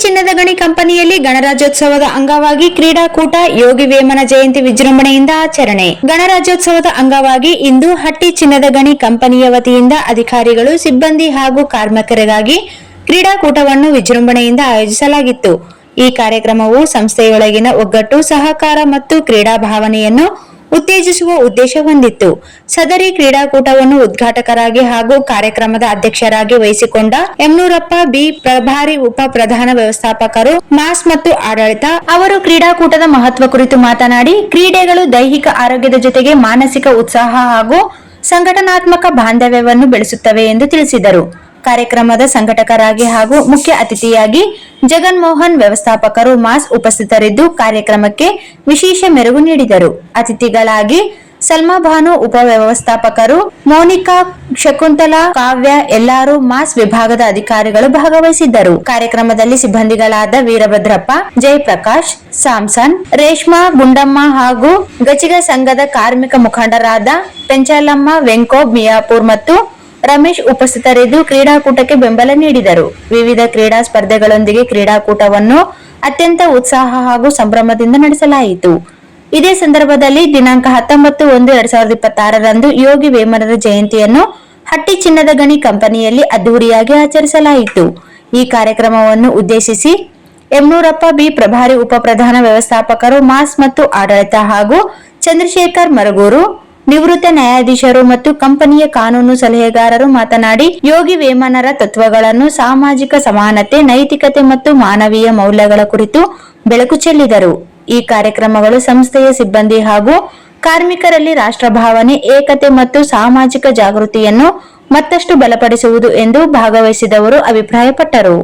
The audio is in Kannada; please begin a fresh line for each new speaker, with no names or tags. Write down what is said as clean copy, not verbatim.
ಚಿನ್ನದ ಗಣಿ ಕಂಪನಿಯಲ್ಲಿ ಗಣರಾಜ್ಯೋತ್ಸವದ ಅಂಗವಾಗಿ ಕ್ರೀಡಾಕೂಟ, ಯೋಗಿ ವೇಮನ ಜಯಂತಿ ವಿಜೃಂಭಣೆಯಿಂದ ಆಚರಣೆ. ಗಣರಾಜ್ಯೋತ್ಸವದ ಅಂಗವಾಗಿ ಇಂದು ಹಟ್ಟಿ ಚಿನ್ನದ ಗಣಿ ಕಂಪನಿಯ ವತಿಯಿಂದ ಅಧಿಕಾರಿಗಳು, ಸಿಬ್ಬಂದಿ ಹಾಗೂ ಕಾರ್ಮಿಕರಿಗಾಗಿ ಕ್ರೀಡಾಕೂಟವನ್ನು ವಿಜೃಂಭಣೆಯಿಂದ ಆಯೋಜಿಸಲಾಗಿತ್ತು. ಈ ಕಾರ್ಯಕ್ರಮವು ಸಂಸ್ಥೆಯೊಳಗಿನ ಒಗ್ಗಟ್ಟು, ಸಹಕಾರ ಮತ್ತು ಕ್ರೀಡಾ ಭಾವನೆಯನ್ನು ಉತ್ತೇಜಿಸುವ ಉದ್ದೇಶ ಹೊಂದಿತ್ತು. ಸದರಿ ಕ್ರೀಡಾಕೂಟವನ್ನು ಉದ್ಘಾಟಕರಾಗಿ ಹಾಗೂ ಕಾರ್ಯಕ್ರಮದ ಅಧ್ಯಕ್ಷರಾಗಿ ವಹಿಸಿಕೊಂಡ ಯಮನೂರಪ್ಪ ಬಿ, ಪ್ರಭಾರಿ ಉಪ ಪ್ರಧಾನ ವ್ಯವಸ್ಥಾಪಕರು, ಮಾಸ್ ಮತ್ತು ಆಡಳಿತ ಅವರು ಕ್ರೀಡಾಕೂಟದ ಮಹತ್ವ ಕುರಿತು ಮಾತನಾಡಿ, ಕ್ರೀಡೆಗಳು ದೈಹಿಕ ಆರೋಗ್ಯದ ಜೊತೆಗೆ ಮಾನಸಿಕ ಉತ್ಸಾಹ ಹಾಗೂ ಸಂಘಟನಾತ್ಮಕ ಬಾಂಧವ್ಯವನ್ನು ಬೆಳೆಸುತ್ತವೆ ಎಂದು ತಿಳಿಸಿದರು. ಕಾರ್ಯಕ್ರಮದ ಸಂಘಟಕರಾಗಿ ಹಾಗೂ ಮುಖ್ಯ ಅತಿಥಿಯಾಗಿ ಜಗನ್ಮೋಹನ್, ವ್ಯವಸ್ಥಾಪಕರು, ಮಾಸ್ ಉಪಸ್ಥಿತರಿದ್ದು ಕಾರ್ಯಕ್ರಮಕ್ಕೆ ವಿಶೇಷ ಮೆರುಗು ನೀಡಿದರು. ಅತಿಥಿಗಳಾಗಿ ಸಲ್ಮಾ ಭಾನು, ಉಪ ವ್ಯವಸ್ಥಾಪಕರು, ಮೋನಿಕಾ, ಶಕುಂತಲಾ, ಕಾವ್ಯ, ಎಲ್ಲಾರು ಮಾಸ್ ವಿಭಾಗದ ಅಧಿಕಾರಿಗಳು ಭಾಗವಹಿಸಿದ್ದರು. ಕಾರ್ಯಕ್ರಮದಲ್ಲಿ ಸಿಬ್ಬಂದಿಗಳಾದ ವೀರಭದ್ರಪ್ಪ, ಜಯಪ್ರಕಾಶ್, ಸಾಮ್ಸನ್, ರೇಷ್ಮಾ, ಗುಂಡಮ್ಮ ಹಾಗೂ ಗಚಿಗ ಸಂಘದ ಕಾರ್ಮಿಕ ಮುಖಂಡರಾದ ಪೆಂಚಲಮ್ಮ, ವೆಂಕೋಬ್, ಮಿಯಾಪುರ್ ಮತ್ತು ರಮೇಶ್ ಉಪಸ್ಥಿತರಿದ್ದು ಕ್ರೀಡಾಕೂಟಕ್ಕೆ ಬೆಂಬಲ ನೀಡಿದರು. ವಿವಿಧ ಕ್ರೀಡಾ ಸ್ಪರ್ಧೆಗಳೊಂದಿಗೆ ಕ್ರೀಡಾಕೂಟವನ್ನು ಅತ್ಯಂತ ಉತ್ಸಾಹ ಹಾಗೂ ಸಂಭ್ರಮದಿಂದ ನಡೆಸಲಾಯಿತು. ಇದೇ ಸಂದರ್ಭದಲ್ಲಿ ದಿನಾಂಕ 19/1/2026ರಂದು ಯೋಗಿ ವೇಮನರ ಜಯಂತಿಯನ್ನು ಹಟ್ಟಿ ಚಿನ್ನದ ಗಣಿ ಕಂಪನಿಯಲ್ಲಿ ಅದ್ದೂರಿಯಾಗಿ ಆಚರಿಸಲಾಯಿತು. ಈ ಕಾರ್ಯಕ್ರಮವನ್ನು ಉದ್ದೇಶಿಸಿ ಯಮನೂರಪ್ಪ ಬಿ, ಪ್ರಭಾರಿ ಉಪ ಪ್ರಧಾನ ವ್ಯವಸ್ಥಾಪಕರು, ಮಾಸ್ ಮತ್ತು ಆಡಳಿತ ಹಾಗೂ ಚಂದ್ರಶೇಖರ್ ಮರಗೂರು, ನಿವೃತ್ತ ನ್ಯಾಯಾಧೀಶರು ಮತ್ತು ಕಂಪನಿಯ ಕಾನೂನು ಸಲಹೆಗಾರರು ಮಾತನಾಡಿ, ಯೋಗಿ ವೇಮನರ ತತ್ವಗಳನ್ನು, ಸಾಮಾಜಿಕ ಸಮಾನತೆ, ನೈತಿಕತೆ ಮತ್ತು ಮಾನವೀಯ ಮೌಲ್ಯಗಳ ಕುರಿತು ಬೆಳಕು ಚೆಲ್ಲಿದರು. ಈ ಕಾರ್ಯಕ್ರಮಗಳು ಸಂಸ್ಥೆಯ ಸಿಬ್ಬಂದಿ ಹಾಗೂ ಕಾರ್ಮಿಕರಲ್ಲಿ ರಾಷ್ಟ್ರಭಾವನೆ, ಏಕತೆ ಮತ್ತು ಸಾಮಾಜಿಕ ಜಾಗೃತಿಯನ್ನು ಮತ್ತಷ್ಟು ಬಲಪಡಿಸುವುದು ಎಂದು ಭಾಗವಹಿಸಿದವರು ಅಭಿಪ್ರಾಯಪಟ್ಟರು.